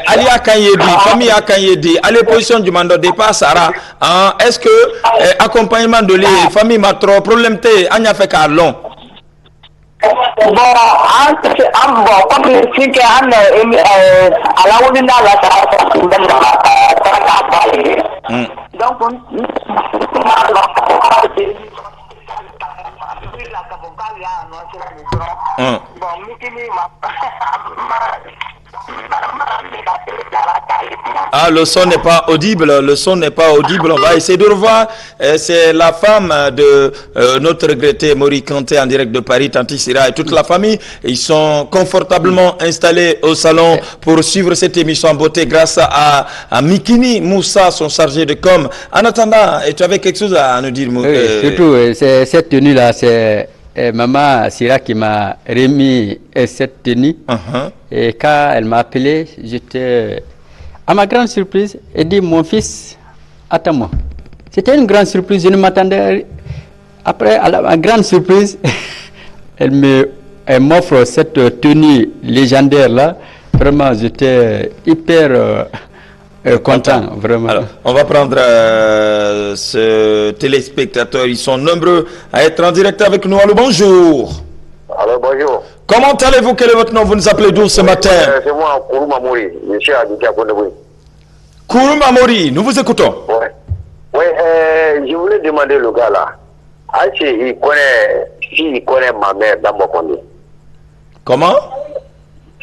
ali akanyedi famille akanyedi ali position du mandat départ Sara est-ce que accompagnement de les famille ma trop problème te anya fe ka long. Bon, comme si que à la Olinda Ah, le son n'est pas audible, on va essayer de revoir. C'est la femme de notre regretté Mori Kanté en direct de Paris, Tanti Sira et toute la famille. Ils sont confortablement installés au salon pour suivre cette émission en beauté grâce à Mikini Moussa, son chargé de com. En attendant, tu avais quelque chose à nous dire? Oui, surtout, cette tenue-là, c'est Maman Sira qui m'a remis cette tenue. Et quand elle m'a appelé, j'étais... À ma grande surprise, elle dit, mon fils, attends-moi. C'était une grande surprise, je ne m'attendais. Après, à ma grande surprise, elle m'offre cette tenue légendaire-là. Vraiment, j'étais hyper content, vraiment. Alors, on va prendre ce téléspectateur, ils sont nombreux à être en direct avec nous. Allô, bonjour. Alors, bonjour. Comment allez-vous? Quel est votre nom? Vous nous appelez d'où ce matin? C'est moi, Kourouma Mori, monsieur Adika Bonneboui. Kourouma Mori, nous vous écoutons. Oui, je voulais demander le gars là. S'il connaît ma mère dans mon condé. Comment?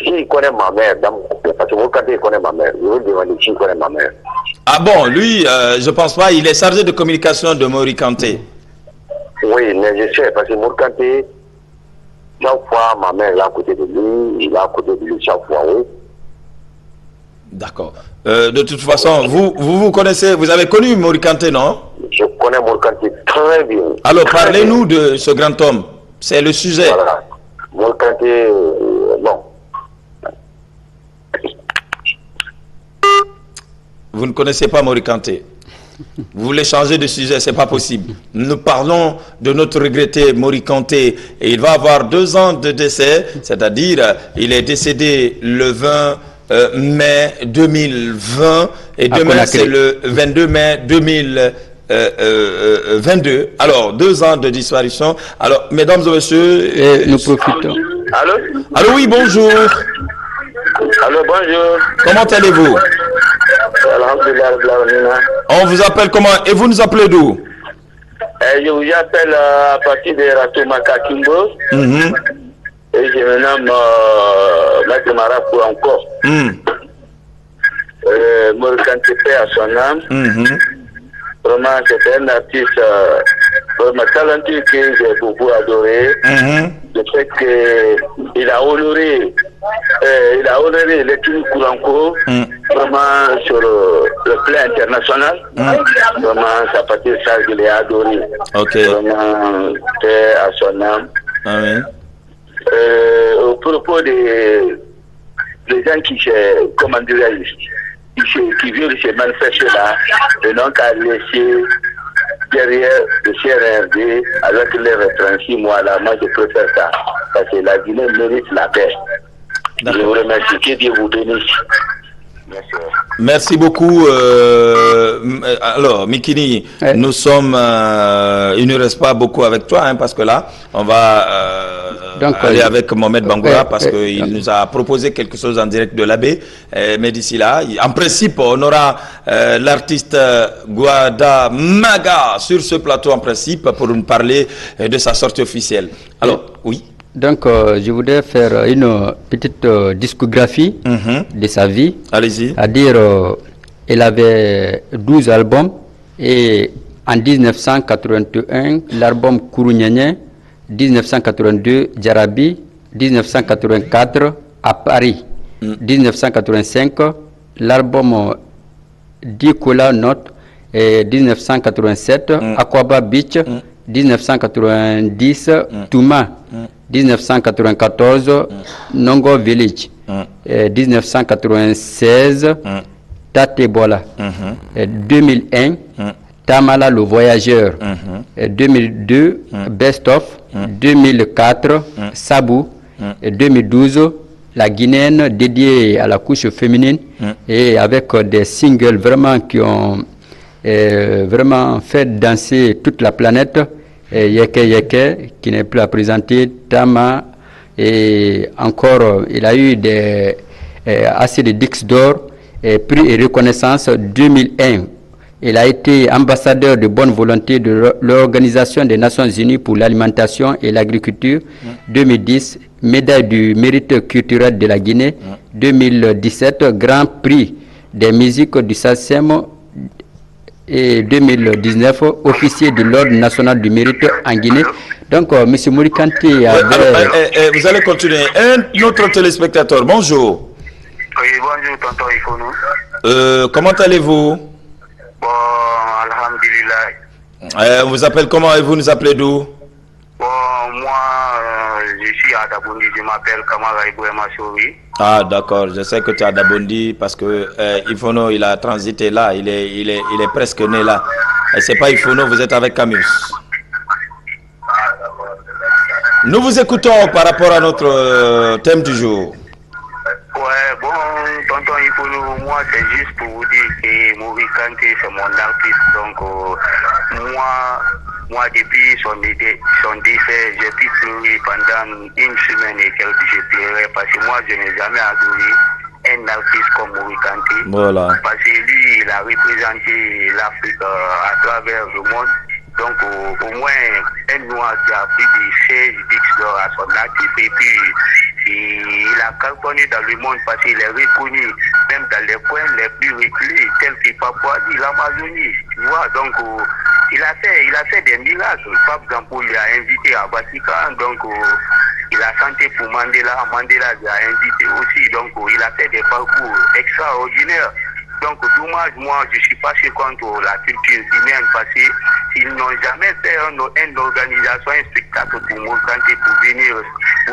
S'il connaît ma mère dans mon condé, parce que vous connaissez ma mère, je veux demander s'il connaît ma mère. Ah bon, lui, je pense pas, il est chargé de communication de Mori Kanté. Oui, mais je sais, parce que Mori Kanté, chaque fois, ma mère est à côté de lui, il est à côté de lui chaque fois, oui. D'accord. De toute façon, vous connaissez, vous avez connu Mori Kanté, non? Je connais Mori Kanté très bien. Alors, parlez-nous de ce grand homme. C'est le sujet. Voilà. Mori Kanté, bon. Vous ne connaissez pas Mori Kanté. Vous voulez changer de sujet, c'est pas possible. Nous parlons de notre regretté Mori Kanté et il va avoir 2 ans de décès, c'est-à-dire il est décédé le 20 mai 2020 et demain c'est le 22 mai 2022. Alors 2 ans de disparition. Alors mesdames et messieurs, nous profitons. Allô? Allô, oui, bonjour. Allô, bonjour. Comment allez-vous? On vous appelle comment? Et vous nous appelez d'où? Je vous appelle à partir de Ratomaka Kimbo. Et je me nomme Maître Marapo encore. Mori Kanté à son âme. Vraiment, c'est un artiste vraiment talentueux que j'ai beaucoup adoré. Le fait qu'il a honoré l'étude Kouranko vraiment sur le plan international. Vraiment, sa partie de ça, je l'ai adoré. Vraiment, c'est à son âme. Au propos des gens qui viennent se manifester là, et donc à laisser derrière le CRRD avec les retranscrits, moi je préfère ça. Parce que la Guinée mérite la paix. Je vous remercie, que Dieu vous bénisse. Merci beaucoup. Alors, Mikini, nous sommes, il ne reste pas beaucoup avec toi, parce que là, on va aller avec Mohamed Bangoura parce qu'il nous a proposé quelque chose en direct de l'abbé. Mais d'ici là, en principe, on aura l'artiste Guada Maga sur ce plateau en principe pour nous parler de sa sortie officielle. Alors, oui. Donc, je voudrais faire une petite discographie de sa vie. Allez-y. C'est-à-dire, elle avait 12 albums et en 1981, l'album Kourougnagné, 1982, Djarabi, 1984, à Paris, 1985, l'album Dikola Note, et 1987, Aquaba Beach, 1990, Touma. 1994, Nongo Village. 1996, Tatebola. 2001, Tamala le Voyageur. 2002, Best of. 2004, Sabou. 2012, la Guinéenne dédiée à la couche féminine et avec des singles vraiment qui ont vraiment fait danser toute la planète. Yeke Yeke qui n'est plus à présenter, Tama, et encore il a eu assez de disques d'or, prix et reconnaissance 2001. Il a été ambassadeur de bonne volonté de l'Organisation des Nations Unies pour l'alimentation et l'agriculture. 2010, médaille du mérite culturel de la Guinée. 2017, grand prix des musiques du SACEM. Et 2019, officier de l'Ordre national du mérite en Guinée. Donc, M. Mourikanté avait... vous allez continuer. Un autre téléspectateur, bonjour. Oui, bonjour, tonton Ifonou. Comment allez-vous? Bon, alhamdulillah. On vous appelle comment et vous nous appelez d'où? Bon, moi, je suis à Dabondi, je m'appelle Kamara Ibrahima Souri. Ah, d'accord, je sais que tu es à Dabondi parce que Ifono, il a transité là, il est presque né là. Et c'est pas Ifono, vous êtes avec Camus. Nous vous écoutons par rapport à notre thème du jour. Ouais, bon, tonton Ifono, moi, c'est juste pour vous dire que Mourikanté, c'est mon artiste. Donc, moi, depuis son décès, j'ai pu pleurer pendant une semaine et quelques, je pleurais parce que moi, je n'ai jamais adoré un artiste comme Mourikanté. Voilà. Parce que lui, il a représenté l'Afrique à travers le monde. Donc, au moins, un noir qui a pris des 16 disques d'or à son actif et puis il a cartonné dans le monde parce qu'il est reconnu même dans les coins les plus reculés tels que Papouasie, l'Amazonie. Tu vois, donc il a fait des miracles. Par exemple, il a invité à Vatican, donc il a chanté pour Mandela. Mandela l'a invité aussi, donc il a fait des parcours extraordinaires. Donc, dommage, moi, je suis fâché contre la culture guinéenne parce qu'ils n'ont jamais fait une organisation, un spectacle pour Mourikanté pour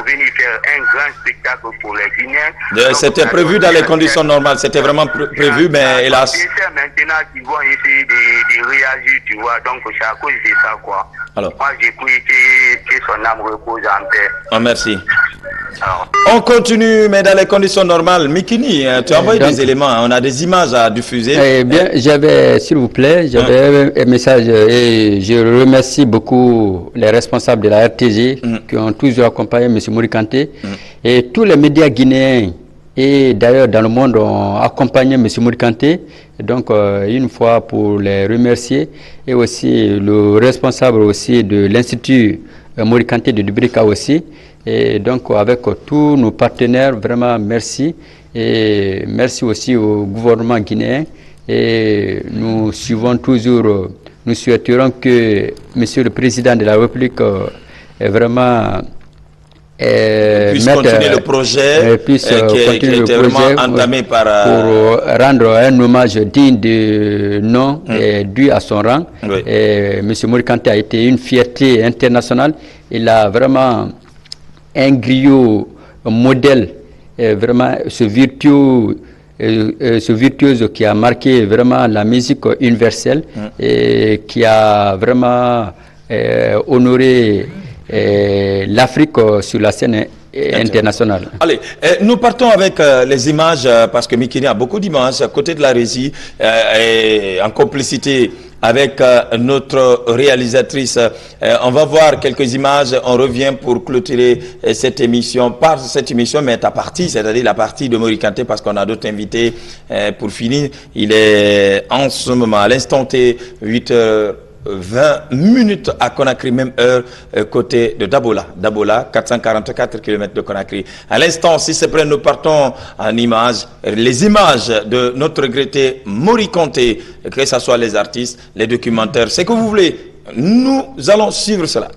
venir faire un grand spectacle pour les Guinéens. C'était prévu dans les conditions normales, c'était vraiment prévu, mais hélas. C'est maintenant qu'ils vont essayer de réagir, tu vois, donc c'est à cause de ça, quoi. Alors. Moi, j'ai pris que son âme repose en paix. Oh, merci. Alors. On continue, mais dans les conditions normales. Mikini, tu as envoyé des éléments, on a des images à diffuser. Eh bien, j'avais, s'il vous plaît, j'avais un message et je remercie beaucoup les responsables de la RTG qui ont toujours accompagné M. Mourikanté et tous les médias guinéens et d'ailleurs dans le monde ont accompagné M. Mourikanté. Donc, une fois pour les remercier et aussi le responsable aussi de l'Institut Mourikanté de Dubrika aussi. Et donc, avec tous nos partenaires, vraiment merci. Et merci aussi au gouvernement guinéen. Et nous suivons toujours, nous souhaiterons que Monsieur le Président de la République vraiment puisse continuer le projet qui était vraiment entamé par... pour rendre un hommage digne de nom et dû à son rang. Oui. Et M. Mourikanté a été une fierté internationale. Il a vraiment un griot modèle, vraiment ce virtuose qui a marqué vraiment la musique universelle et qui a vraiment honoré l'Afrique sur la scène internationale. Allez, nous partons avec les images parce que Mikini a beaucoup d'images à côté de la régie et en complicité avec notre réalisatrice. On va voir quelques images, on revient pour clôturer cette émission, mais ta partie, c'est-à-dire la partie de Mourikanté, parce qu'on a d'autres invités pour finir. Il est en ce moment, à l'instant T, 8h20 à Conakry, même heure, côté de Dabola. Dabola, 444 km de Conakry. À l'instant, si c'est prêt, nous partons en images, les images de notre regretté Mourikanté, que ce soit les artistes, les documentaires, c'est que vous voulez. Nous allons suivre cela.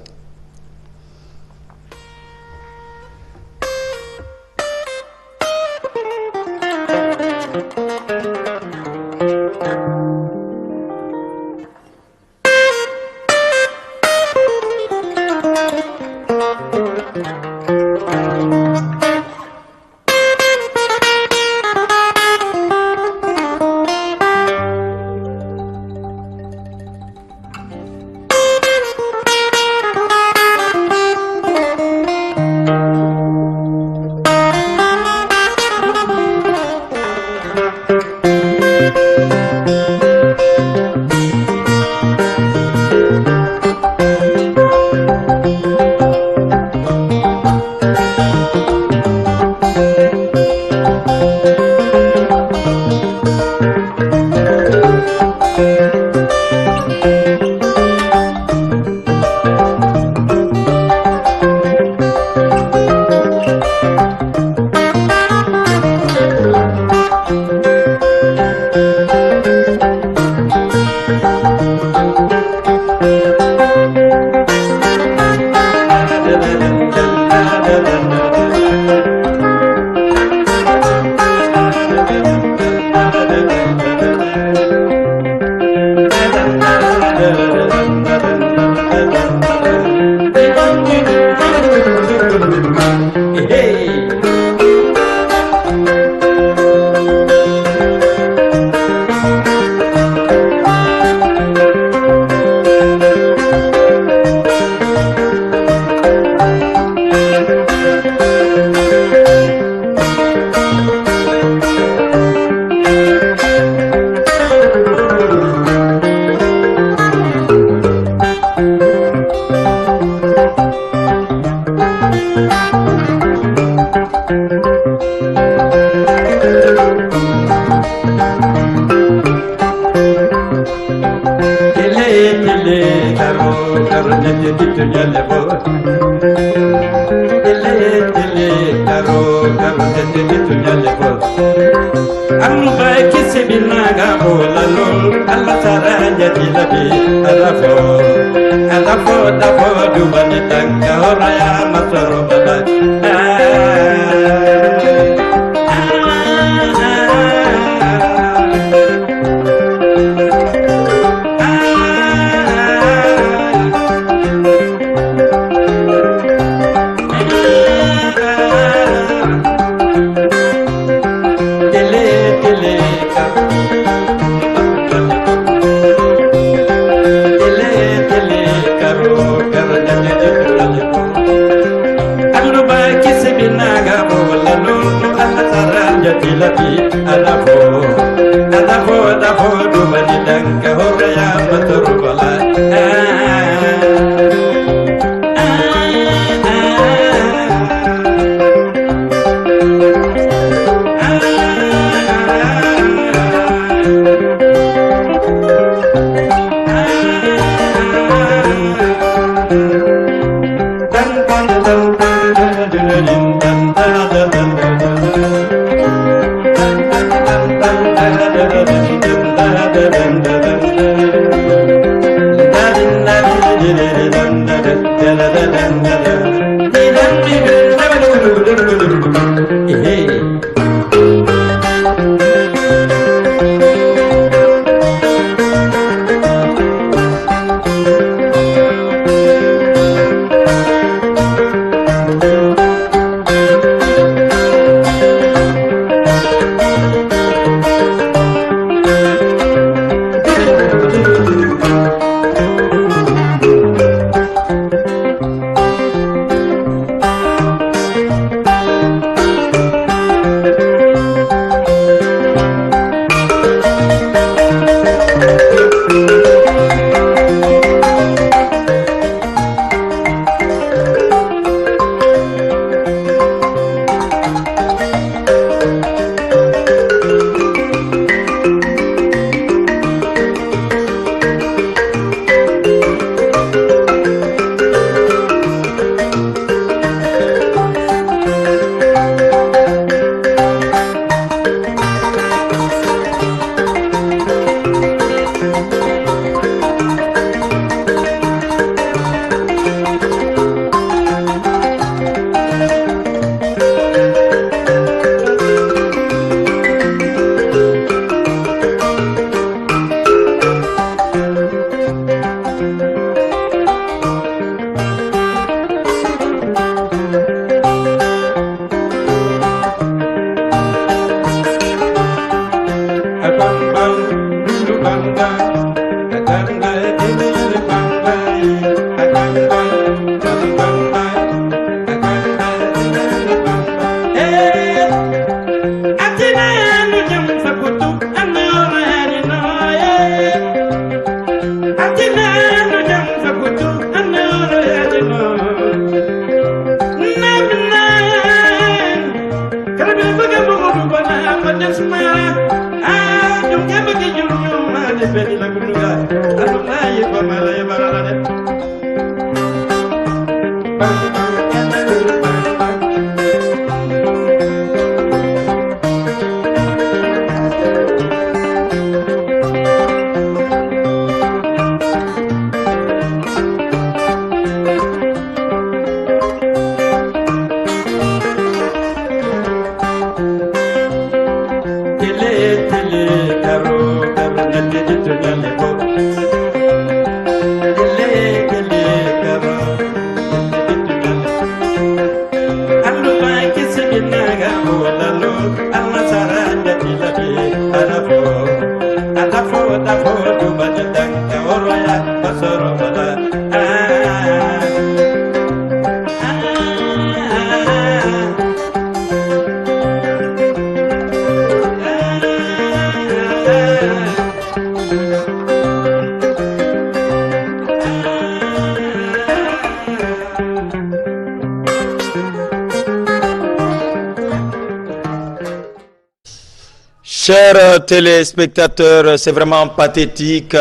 Chers téléspectateurs, c'est vraiment pathétique.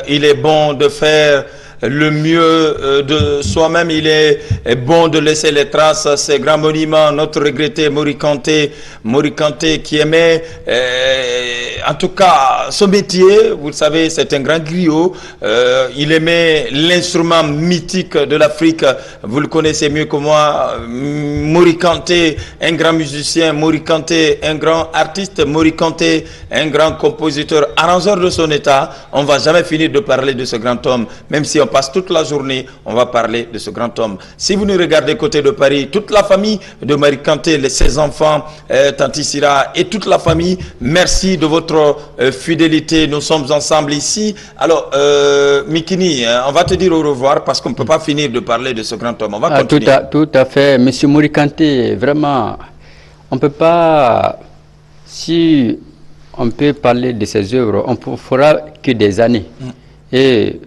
Il est bon de faire le mieux de soi-même. Il est bon de laisser les traces. Ces grands monuments, notre regretté Mori Kanté qui aimait, en tout cas, son métier. Vous le savez, c'est un grand griot. Il aimait l'instrument mythique de l'Afrique. Vous le connaissez mieux que moi. Mori Kanté, un grand musicien. Mori Kanté, un grand artiste. Mori Kanté, un grand compositeur, arrangeur de son état. On ne va jamais finir de parler de ce grand homme, même si on passe toute la journée, on va parler de ce grand homme. Si vous nous regardez côté de Paris, toute la famille de Mori Kanté, les 16 enfants, Tanti Sira et toute la famille, merci de votre fidélité. Nous sommes ensemble ici. Alors, Mikini, on va te dire au revoir parce qu'on ne peut pas finir de parler de ce grand homme. On va continuer. Tout à fait. Monsieur Mori Kanté, vraiment, on ne peut pas... Si on peut parler de ses œuvres, on ne fera que des années. Et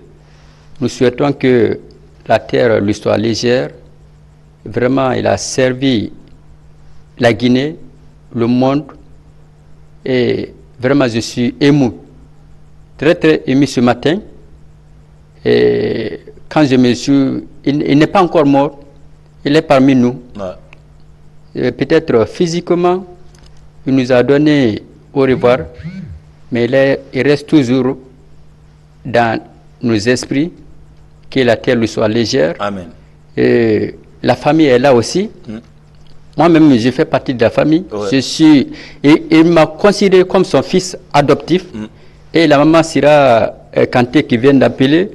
nous souhaitons que la terre lui soit légère. Vraiment, il a servi la Guinée, le monde. Et vraiment, je suis ému. Très, très ému ce matin. Et quand je me suis... Il n'est pas encore mort. Il est parmi nous. Ouais. Peut-être physiquement, il nous a donné au revoir. Mais il reste toujours dans nos esprits. Que la terre lui soit légère. Amen. Et la famille est là aussi. Moi-même, je fais partie de la famille. Ouais. Il m'a considéré comme son fils adoptif. Et la maman Sira Kanté qui vient d'appeler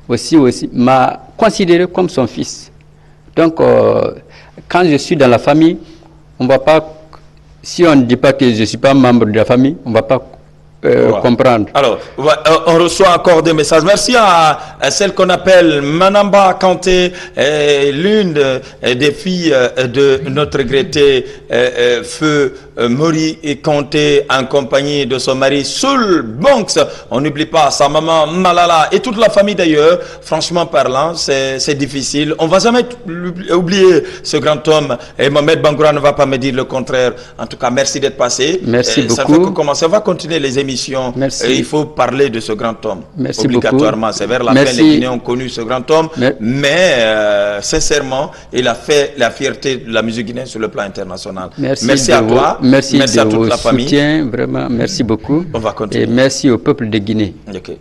aussi m'a considéré comme son fils. Donc, quand je suis dans la famille, on ne va pas... Si on ne dit pas que je ne suis pas membre de la famille, on ne va pas comprendre. Alors, on reçoit encore des messages. Merci à celle qu'on appelle Manamba Kanté, l'une des filles de notre regretté feu Mori Kanté, en compagnie de son mari Soul Banks. On n'oublie pas sa maman Malala et toute la famille d'ailleurs. Franchement parlant, c'est difficile. On ne va jamais oublier ce grand homme. Et Mohamed Bangoura ne va pas me dire le contraire. En tout cas, merci d'être passé. Merci beaucoup. Ça fait que commencer. On va continuer les émissions. Il faut parler de ce grand homme. Merci obligatoirement. C'est vers la fin, les Guinéens ont connu ce grand homme. Mais sincèrement, il a fait la fierté de la musique guinéenne sur le plan international. Merci à toi. Merci à toute la famille. Soutien, vraiment, merci beaucoup. On va continuer. Et merci au peuple de Guinée. Okay.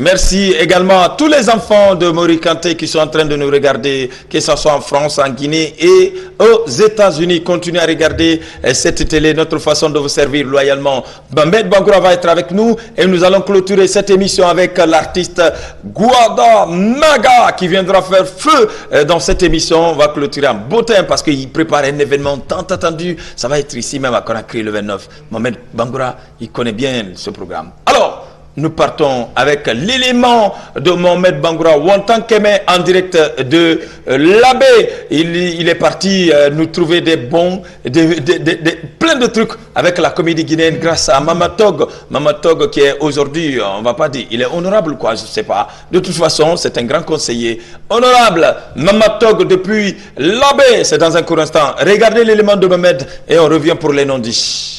Merci également à tous les enfants de Mori Kanté qui sont en train de nous regarder, que ce soit en France, en Guinée et aux États-Unis. Continuez à regarder cette télé, notre façon de vous servir loyalement. Mohamed Bangoura va être avec nous et nous allons clôturer cette émission avec l'artiste Gouada Maga qui viendra faire feu dans cette émission. On va clôturer en beau temps parce qu'il prépare un événement tant attendu. Ça va être ici même à Conakry le 29. Mohamed Bangoura, il connaît bien ce programme. Alors, nous partons avec l'élément de Mohamed Bangoura, Wontan Keme, en direct de l'Abbé. Il est parti nous trouver des bons, plein de trucs avec la comédie guinéenne grâce à Mama Tog. Mama Tog qui est aujourd'hui, on va pas dire, il est honorable quoi, je sais pas. De toute façon, c'est un grand conseiller. Honorable Mama Tog depuis l'Abbé. C'est dans un court instant. Regardez l'élément de Mohamed et on revient pour les non-dits.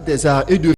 Des arts et de